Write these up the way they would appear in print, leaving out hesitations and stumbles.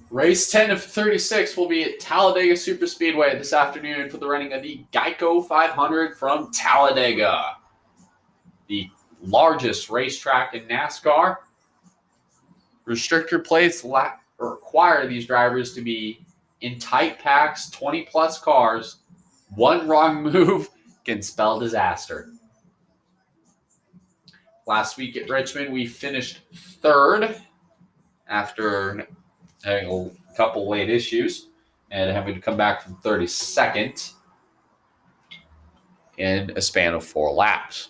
Race 10 of 36 will be at Talladega Superspeedway this afternoon for the running of the Geico 500 from Talladega, the largest racetrack in NASCAR. Restrictor plates require these drivers to be in tight packs, 20-plus cars. One wrong move can spell disaster. Last week at Richmond, we finished third after having a couple late issues and having to come back from 32nd in a span of 4 laps.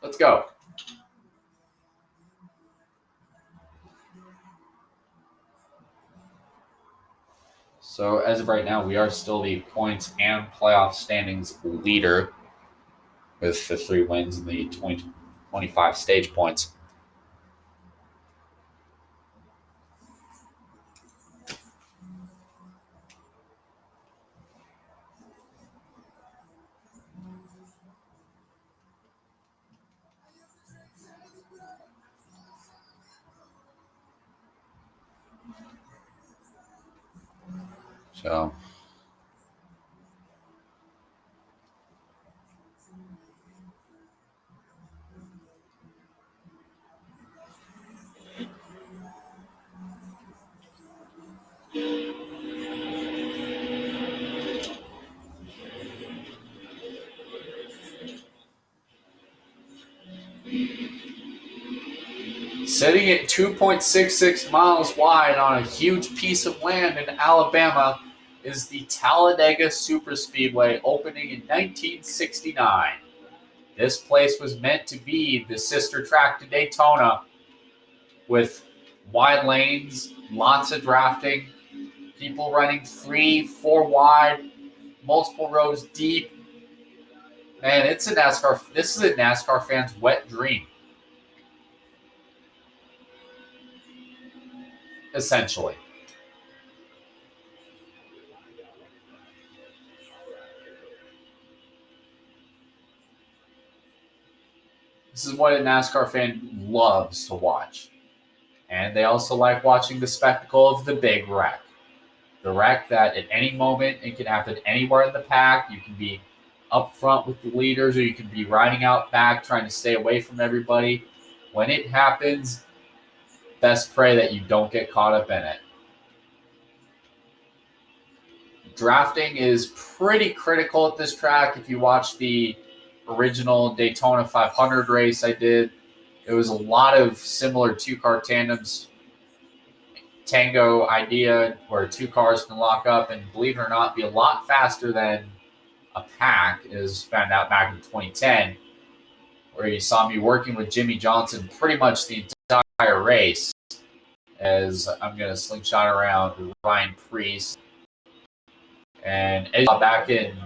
Let's go. So as of right now, we are still the points and playoff standings leader with the 3 wins and the 25 stage points. So sitting at 2.66 miles wide on a huge piece of land in Alabama is the Talladega Superspeedway, opening in 1969. This place was meant to be the sister track to Daytona, with wide lanes, lots of drafting, people running 3, 4 wide, multiple rows deep. Man, this is a NASCAR fan's wet dream. Essentially. This is what a NASCAR fan loves to watch. And they also like watching the spectacle of the big wreck. The wreck that at any moment, it can happen anywhere in the pack. You can be up front with the leaders, or you can be riding out back trying to stay away from everybody. When it happens, best pray that you don't get caught up in it. Drafting is pretty critical at this track. If you watch the original Daytona 500 race I did, it was a lot of similar 2-car tandems, tango idea where 2 cars can lock up and, believe it or not, be a lot faster than a pack, is found out back in 2010, where you saw me working with Jimmy Johnson pretty much the entire race, as I'm going to slingshot around Ryan Preece. And as you saw back in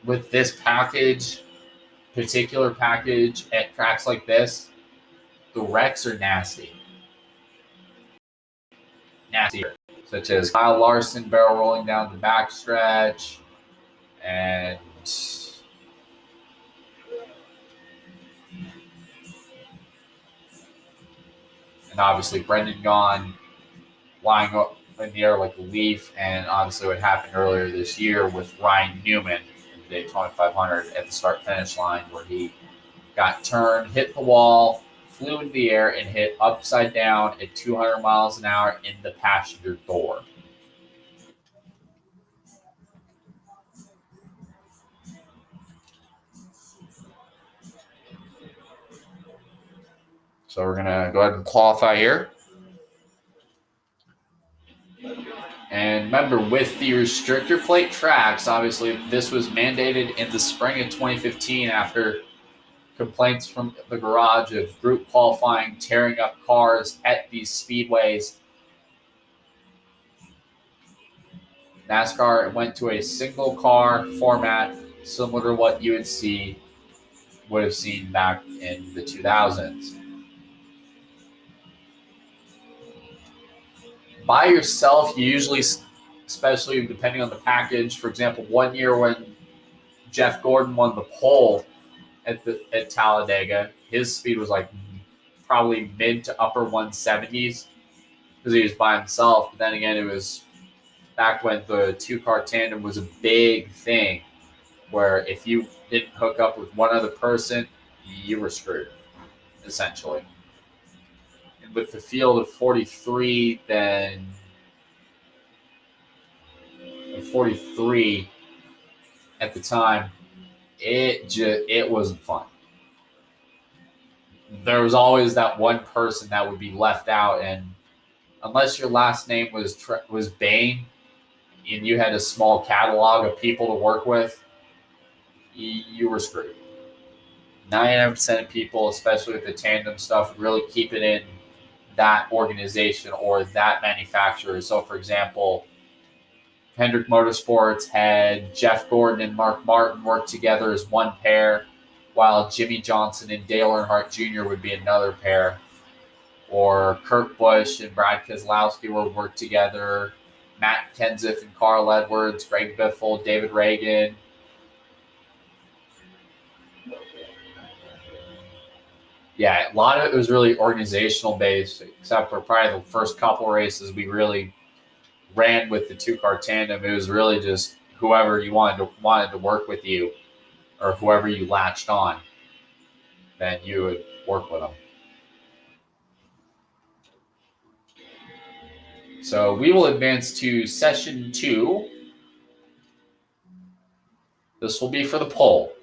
with this particular package at tracks like this, the wrecks are nasty. Nastier. Such as Kyle Larson barrel rolling down the backstretch, and obviously Brendan Gaughan lying up in the air like a leaf, and obviously what happened earlier this year with Ryan Newman in the Daytona 500 at the start-finish line, where he got turned, hit the wall, flew into the air, and hit upside down at 200 miles an hour in the passenger door. So we're going to go ahead and qualify here. And remember, with the restrictor plate tracks, obviously this was mandated in the spring of 2015 after complaints from the garage of group qualifying, tearing up cars at these speedways. NASCAR went to a single car format, similar to what you would have seen back in the 2000s. By yourself, you usually, especially depending on the package, for example, one year when Jeff Gordon won the pole at Talladega, his speed was like probably mid to upper 170s because he was by himself. But then again, it was back when the two-car tandem was a big thing, where if you didn't hook up with one other person, you were screwed, essentially. And with the field of 43, then 43 at the time, it wasn't fun. There was always that one person that would be left out, and unless your last name was Bain, and you had a small catalog of people to work with, you were screwed. 99% of people, especially with the tandem stuff, really keep it in that organization or that manufacturer. So, for example, Hendrick Motorsports had Jeff Gordon and Mark Martin work together as one pair, while Jimmy Johnson and Dale Earnhardt Jr. would be another pair. Or Kurt Busch and Brad Keselowski would work together. Matt Kenseth and Carl Edwards, Greg Biffle, David Reagan. Yeah, a lot of it was really organizational based, except for probably the first couple races we really ran with the two-car tandem. It was really just whoever you wanted to work with you, or whoever you latched on, then you would work with them. So we will advance to session 2. This will be for the poll.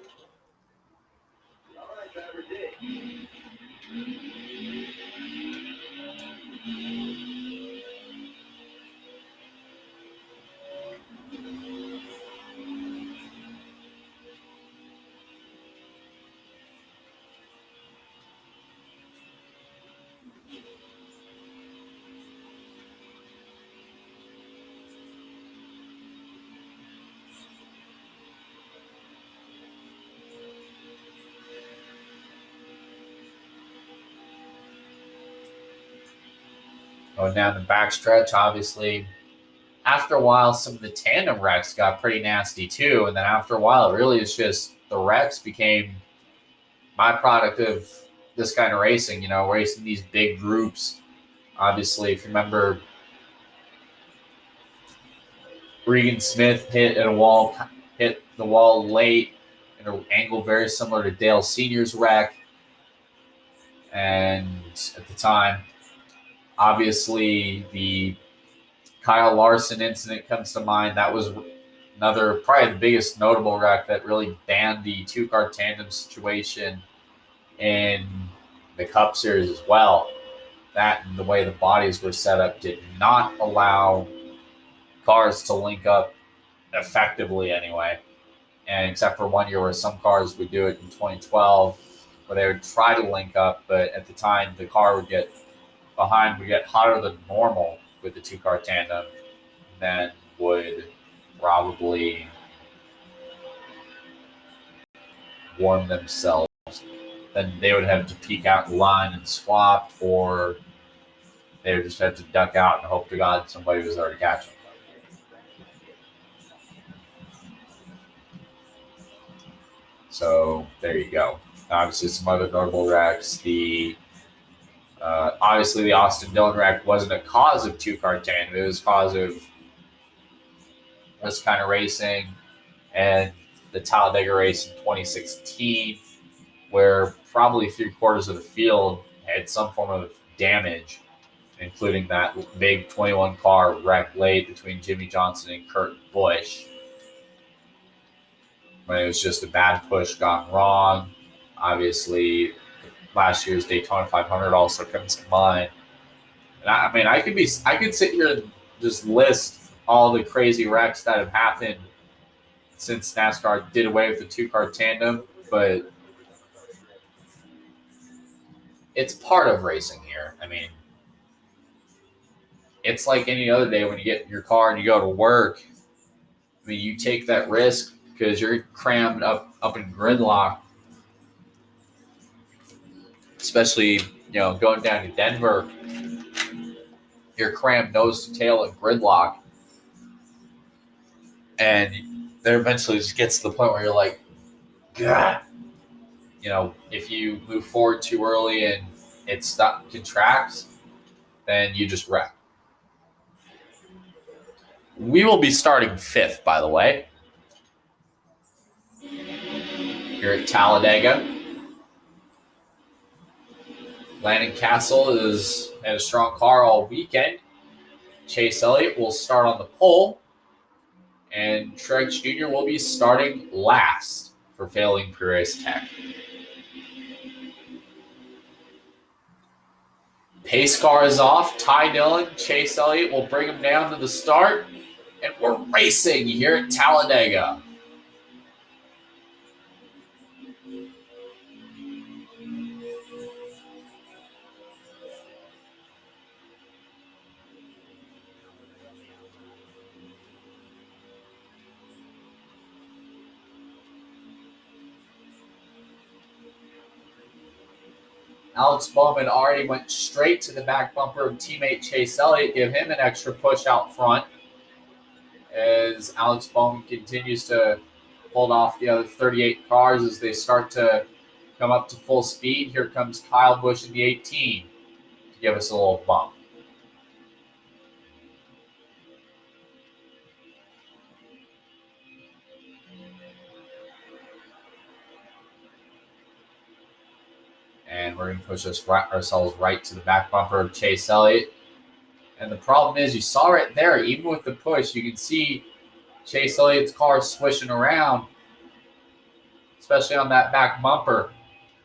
Going down the backstretch, obviously, after a while, some of the tandem wrecks got pretty nasty too. And then after a while, it really is just the wrecks became byproduct of this kind of racing, racing these big groups. Obviously, if you remember, Regan Smith hit the wall late in an angle very similar to Dale Sr.'s wreck. And at the time, obviously, the Kyle Larson incident comes to mind. That was another, probably the biggest notable wreck that really banned the two-car tandem situation in the Cup Series as well. That and the way the bodies were set up did not allow cars to link up effectively anyway. And except for one year where some cars would do it in 2012, where they would try to link up, but at the time the car would get hotter than normal with the two-car tandem, then would probably warm themselves. Then they would have to peek out the line and swap, or they would just have to duck out and hope to God somebody was there to catch them. So there you go. Obviously, some other notable wrecks. Obviously, the Austin Dillon wreck wasn't a cause of two-car tandem. It was a cause of this kind of racing. And the Talladega race in 2016, where probably 3/4 of the field had some form of damage, including that big 21-car wreck late between Jimmy Johnson and Kurt Busch, when it was just a bad push gone wrong. Obviously, last year's Daytona 500 also comes to mind. And I could sit here and just list all the crazy wrecks that have happened since NASCAR did away with the two-car tandem, but it's part of racing here. It's like any other day when you get in your car and you go to work. You take that risk because you're crammed up in gridlock, especially, going down to Denver. You're crammed nose to tail in gridlock. And there eventually just gets to the point where you're like, God, if you move forward too early and it contracts, then you just wreck. We will be starting 5th, by the way, here at Talladega. Landon Castle has had a strong car all weekend. Chase Elliott will start on the pole, and Truex Jr. will be starting last for failing pre-race tech. Pace car is off. Ty Dillon, Chase Elliott will bring him down to the start, and we're racing here at Talladega. Alex Bowman already went straight to the back bumper of teammate Chase Elliott, give him an extra push out front as Alex Bowman continues to hold off the other 38 cars as they start to come up to full speed. Here comes Kyle Busch in the 18 to give us a little bump. And we're going to push ourselves right to the back bumper of Chase Elliott. And the problem is, you saw right there, even with the push, you can see Chase Elliott's car swishing around, especially on that back bumper.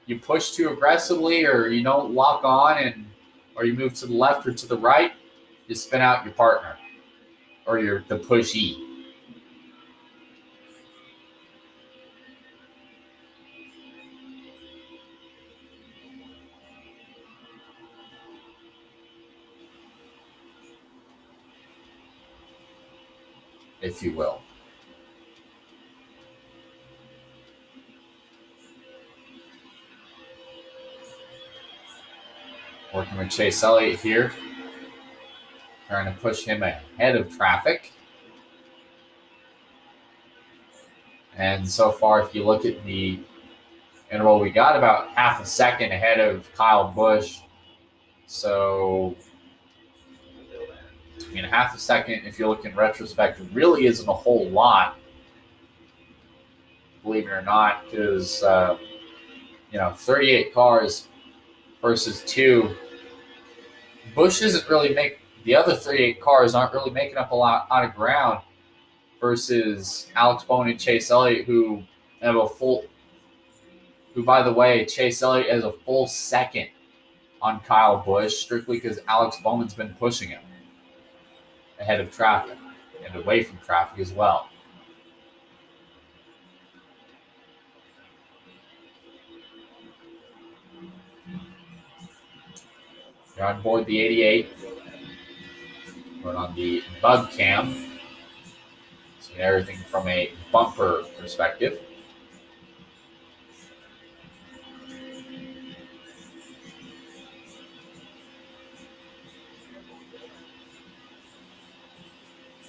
You push too aggressively, or you don't lock on, or you move to the left or to the right, you spin out your partner or the pushee. If you will. Working with Chase Elliott here. Trying to push him ahead of traffic. And so far, if you look at the interval, we got about half a second ahead of Kyle Busch. So, I mean, half a second, if you look in retrospect, really isn't a whole lot, believe it or not, because, 38 cars versus 2. Busch isn't really the other 38 cars aren't really making up a lot of ground versus Alex Bowman and Chase Elliott, who have by the way, Chase Elliott has a full second on Kyle Busch, strictly because Alex Bowman's been pushing him ahead of traffic and away from traffic as well. You're on board the 88. We're on the bug cam. So everything from a bumper perspective.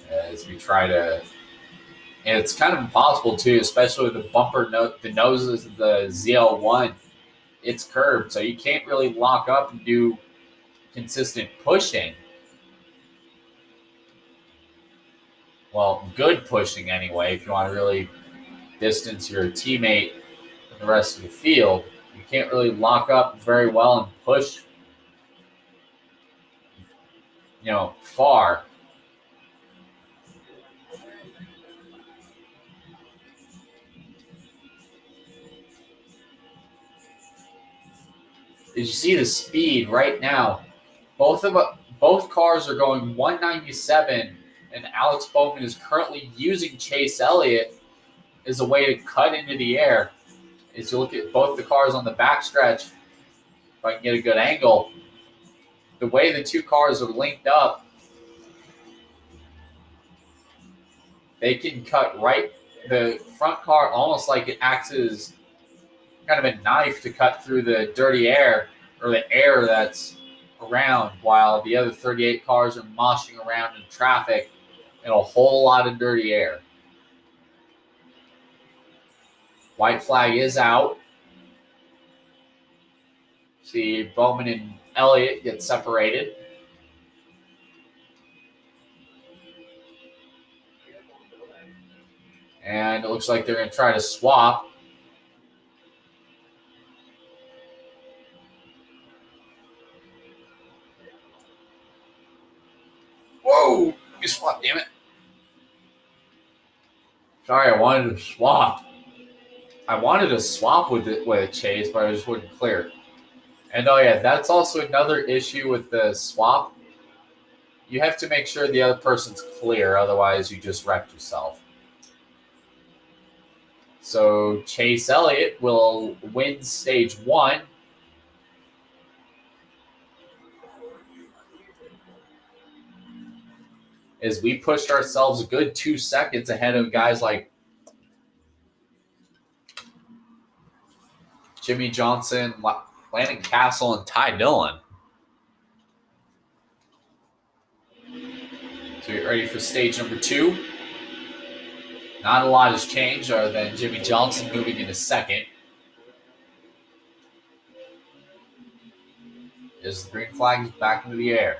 As we try to, and it's kind of impossible too, especially with the bumper the noses of the ZL1. It's curved, so you can't really lock up and do consistent pushing. Well, good pushing anyway, if you want to really distance your teammate from the rest of the field. You can't really lock up very well and push, far. As you see the speed right now, both cars are going 197, and Alex Bowman is currently using Chase Elliott as a way to cut into the air. As you look at both the cars on the backstretch, if I can get a good angle, the way the two cars are linked up, they can cut right. The front car almost like it acts as kind of a knife to cut through the dirty air or the air that's around, while the other 38 cars are moshing around in traffic in a whole lot of dirty air. White flag is out. See Bowman and Elliott get separated. And it looks like they're going to try to swap. Whoa! You swap, damn it. Sorry, I wanted to swap. I wanted to swap with a chase, but I just wouldn't clear it. And oh yeah, that's also another issue with the swap. You have to make sure the other person's clear, otherwise you just wrecked yourself. So Chase Elliott will win stage 1. As we pushed ourselves a good 2 seconds ahead of guys like Jimmy Johnson, Landon Castle, and Ty Dillon. So you're ready for stage number 2. Not a lot has changed other than Jimmy Johnson moving into second. As the green flag is back into the air.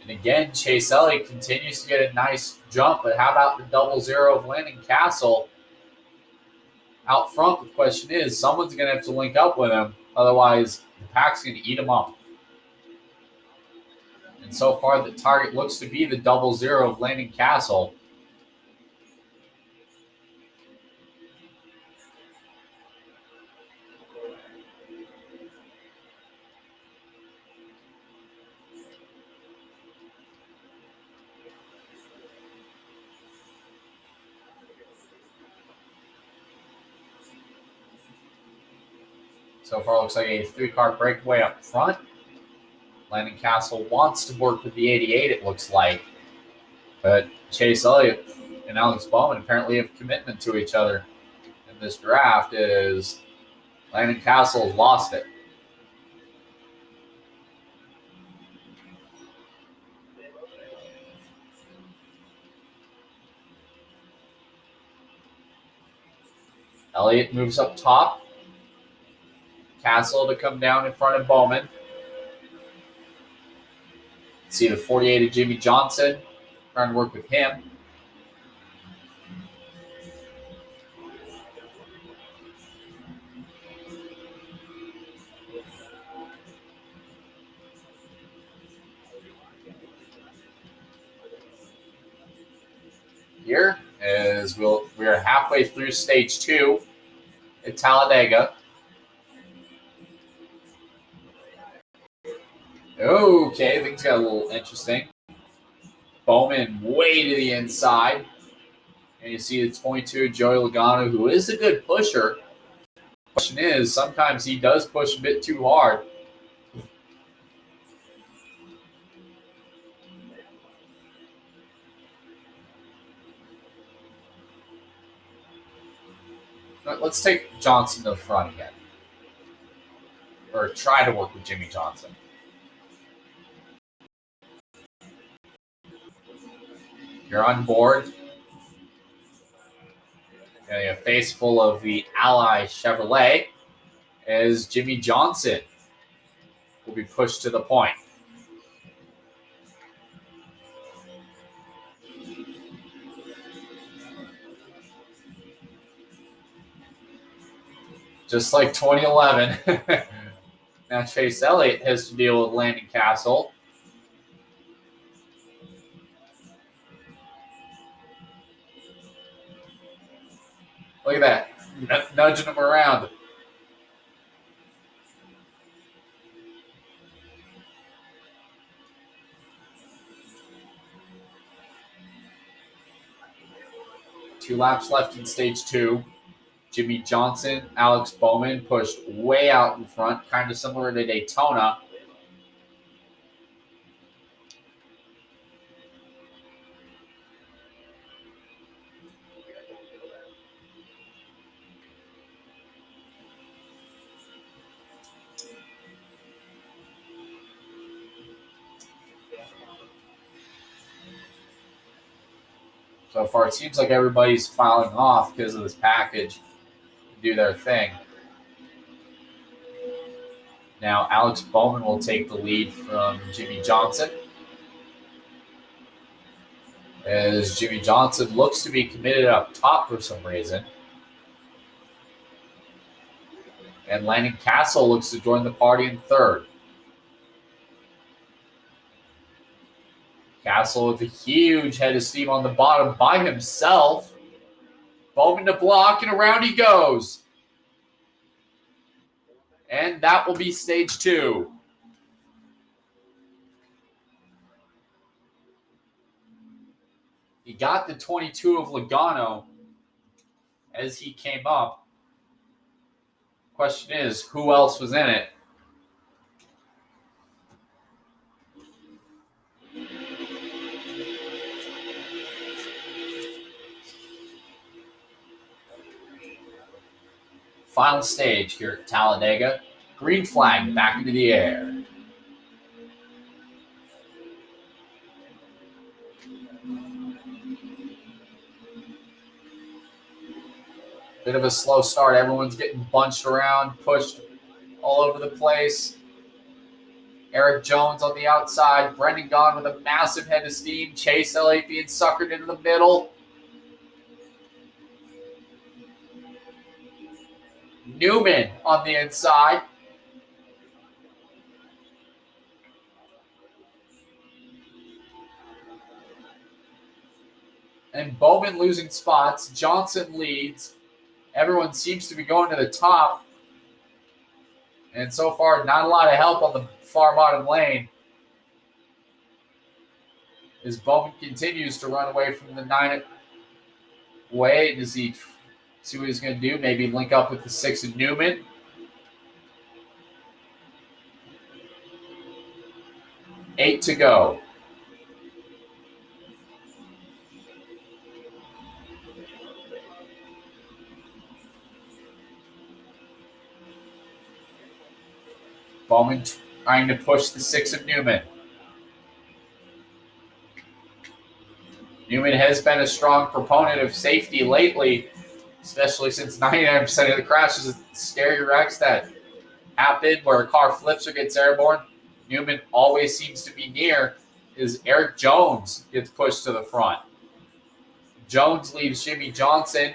And again, Chase Elliott continues to get a nice jump, but how about the 0-0 of Landon Castle out front? The question is, someone's going to have to link up with him. Otherwise, the pack's going to eat him up. And so far, the target looks to be the 0-0 of Landon Castle. So far, it looks like a 3-car breakaway up front. Landon Castle wants to work with the 88, it looks like. But Chase Elliott and Alex Bowman apparently have commitment to each other in this draft, as Landon Castle has lost it. Elliott moves up top. Castle to come down in front of Bowman. See the 48 of Jimmy Johnson. Trying to work with him. Here, as we are halfway through stage 2 at Talladega. Okay, things got a little interesting. Bowman way to the inside. And you see the 22, Joey Logano, who is a good pusher. The question is, sometimes he does push a bit too hard. But let's take Johnson to the front again. Or try to work with Jimmy Johnson. You're on board. And a face full of the Ally Chevrolet as Jimmy Johnson will be pushed to the point. Just like 2011. Now Chase Elliott has to deal with Landon Castle. Look at that. Nudging him around. Two laps left in stage 2. Jimmy Johnson, Alex Bowman pushed way out in front, kind of similar to Daytona. So far, it seems like everybody's filing off because of this package to do their thing. Now, Alex Bowman will take the lead from Jimmy Johnson, as Jimmy Johnson looks to be committed up top for some reason. And Landon Castle looks to join the party in third. Castle with a huge head of steam on the bottom by himself. Bowman to block, and around he goes. And that will be stage 2. He got the 22 of Logano as he came up. Question is, who else was in it? Final stage here at Talladega. Green flag back into the air. Bit of a slow start. Everyone's getting bunched around, pushed all over the place. Eric Jones on the outside. Brendan Gaughan with a massive head of steam. Chase Elliott being suckered into the middle. Newman on the inside. And Bowman losing spots. Johnson leads. Everyone seems to be going to the top. And so far, not a lot of help on the far bottom lane, as Bowman continues to run away from the 9 way. Does he see what he's going to do? Maybe link up with the 6 of Newman. Eight to go. Bowman trying to push the 6 of Newman. Newman has been a strong proponent of safety lately, especially since 99% of the crashes, scary wrecks that happen where a car flips or gets airborne, Newman always seems to be near, is Eric Jones gets pushed to the front. Jones leaves Jimmy Johnson.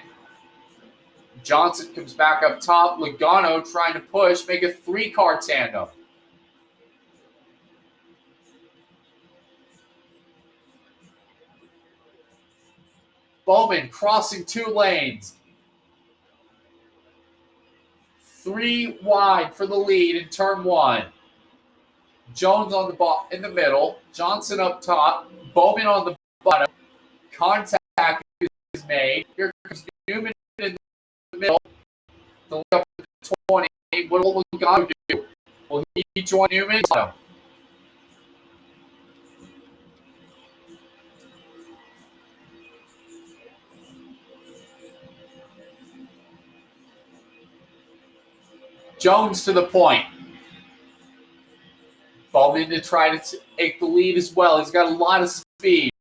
Johnson comes back up top. Logano trying to push, make a 3-car tandem. Bowman crossing 2 lanes. 3 wide for the lead in turn 1. Jones on the in the middle. Johnson up top. Bowman on the bottom. Contact is made. Here comes Newman in the middle. The lead up to 20. What will Logano do? Will he join Newman? Jones to the point. Bowman to try to take the lead as well. He's got a lot of speed.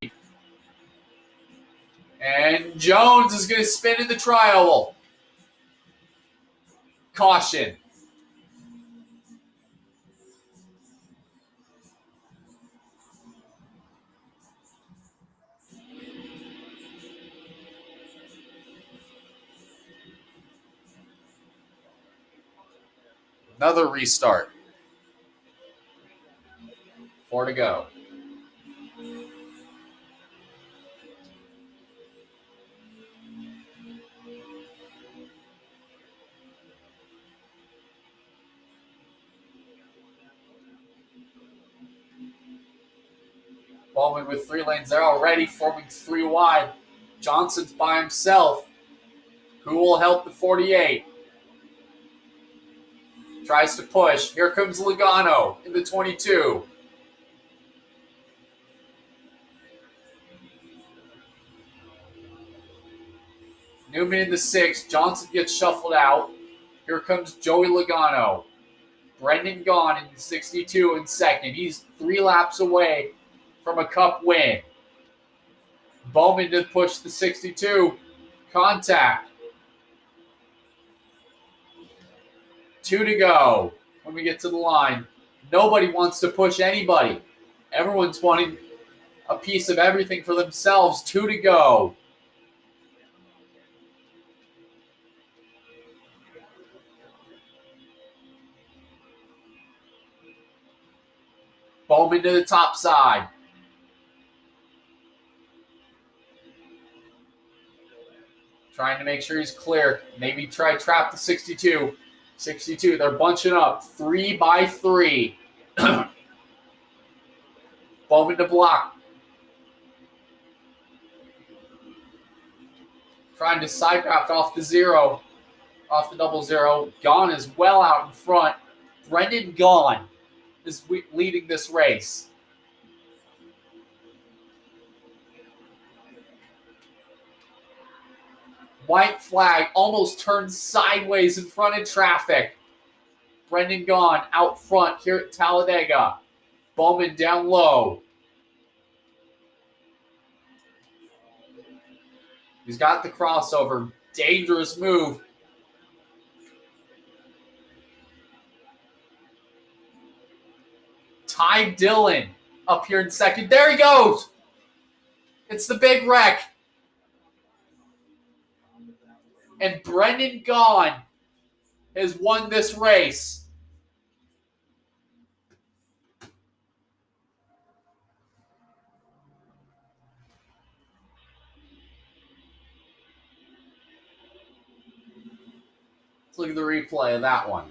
And Jones is going to spin in the tri-oval. Caution. Another restart. 4 to go. Bowman with 3 lanes there already, forming 3 wide. Johnson's by himself. Who will help the 48? Tries to push. Here comes Logano in the 22. Newman in the 6. Johnson gets shuffled out. Here comes Joey Logano. Brendan Gaughan in 62 in second. He's 3 laps away from a cup win. Bowman to push the 62. Contact. 2 to go when we get to the line. Nobody wants to push anybody. Everyone's wanting a piece of everything for themselves. 2 to go. Bowman to the top side. Trying to make sure he's clear. Maybe try trap the 62. 62, they're bunching up. 3 by 3. Bowman to block. Trying to side draft off the 0. Off the double 0. Gone is well out in front. Brendan Gone is leading this race. White flag almost turned sideways in front of traffic. Brendan Gone out front here at Talladega. Bowman down low. He's got the crossover. Dangerous move. Ty Dillon up here in second. There he goes. It's the big wreck. And Brendan Gone has won this race. Let's look at the replay of that one.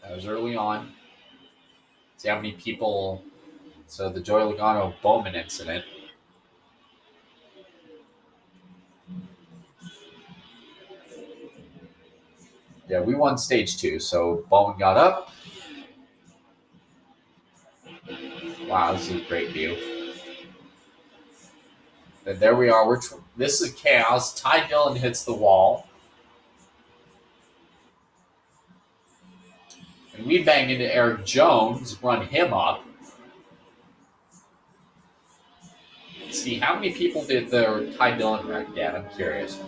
That was early on. See how many people. So the Joey Logano Bowman incident. Yeah, we won stage 2, so Bowman got up. Wow, this is a great view. And there we are. This is chaos. Ty Dillon hits the wall. And we bang into Eric Jones, run him up. Let's see, how many people did the Ty Dillon wreck get? I'm curious.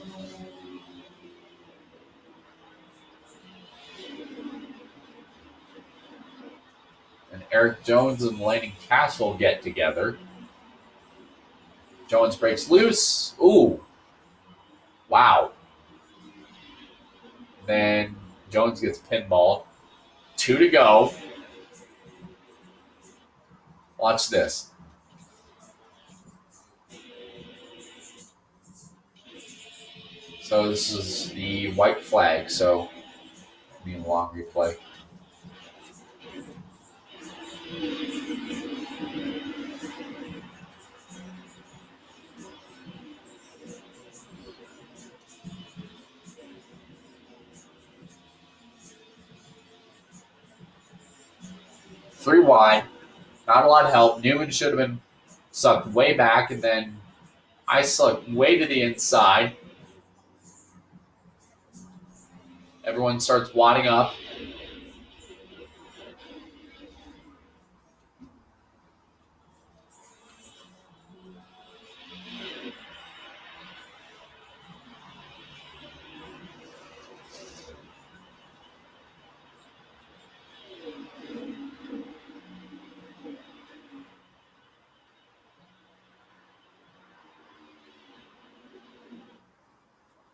And Eric Jones and Landon Castle get together. Jones breaks loose. Ooh. Wow. Then Jones gets pinballed. 2 to go. Watch this. So this is the white flag. So, I mean, long replay. Three wide. Not a lot of help. Newman should have been sucked way back, and then I sucked way to the inside. Everyone starts wadding up.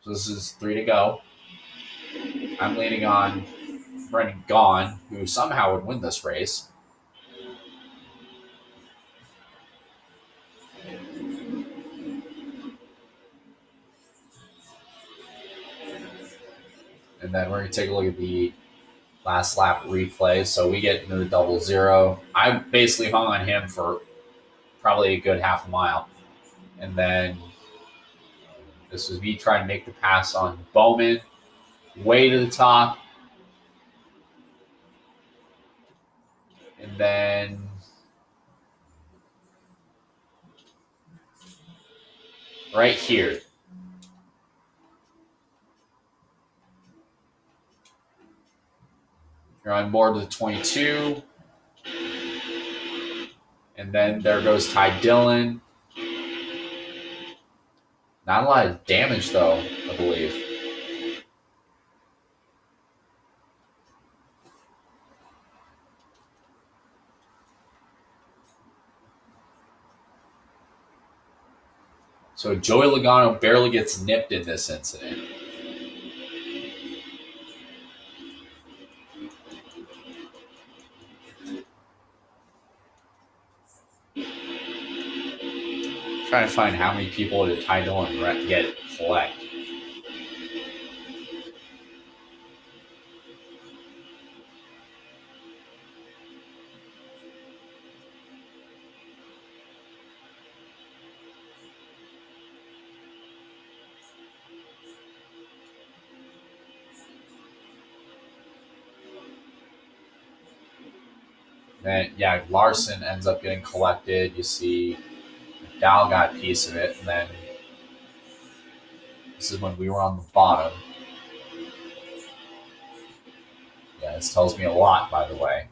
So this is 3 to go. I'm leaning on Brendan Gone, who somehow would win this race. And then we're going to take a look at the last lap replay. So we get into the double 0. I basically hung on him for probably a good half a mile. And then this was me trying to make the pass on Bowman. Way to the top. And then right here. You're on board with 22. And then there goes Ty Dillon. Not a lot of damage, though, I believe. So Joey Logano barely gets nipped in this incident. Trying to find how many people did Ty Dillon get collect. Then, yeah, Larson ends up getting collected. You see Dow got a piece of it. And then this is when we were on the bottom. Yeah, this tells me a lot, by the way.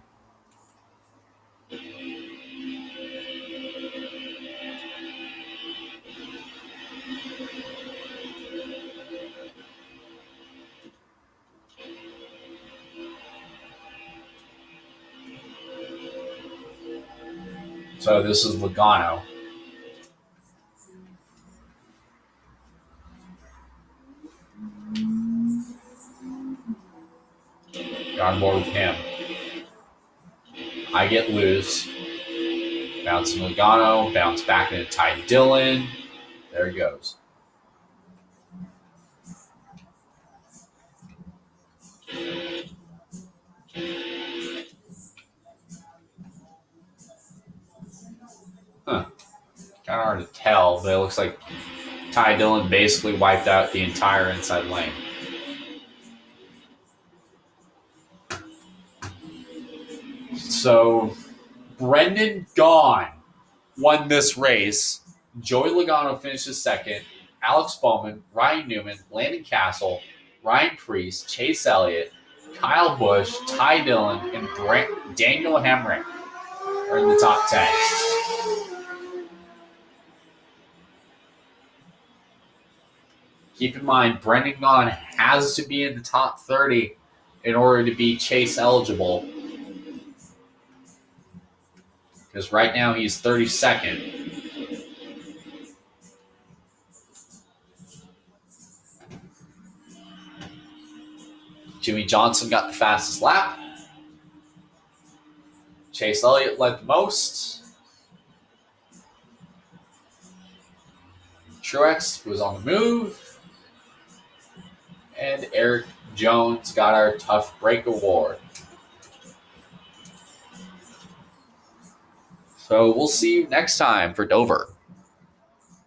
So this is Logano. Got on board with him. I get loose. Bouncing Logano. Bounce back into Ty Dillon. There he goes. Huh. Kind of hard to tell, but it looks like Ty Dillon basically wiped out the entire inside lane. So Brendan Gaughan won this race. Joey Logano finishes second. Alex Bowman, Ryan Newman, Landon Castle, Ryan Preece, Chase Elliott, Kyle Busch, Ty Dillon, and Daniel Hemrick are in the top 10. Keep in mind, Brendan Gaughan has to be in the top 30 in order to be Chase eligible. Because right now he's 32nd. Jimmy Johnson got the fastest lap. Chase Elliott led the most. Truex was on the move. And Eric Jones got our Tough Break Award. So we'll see you next time for Dover.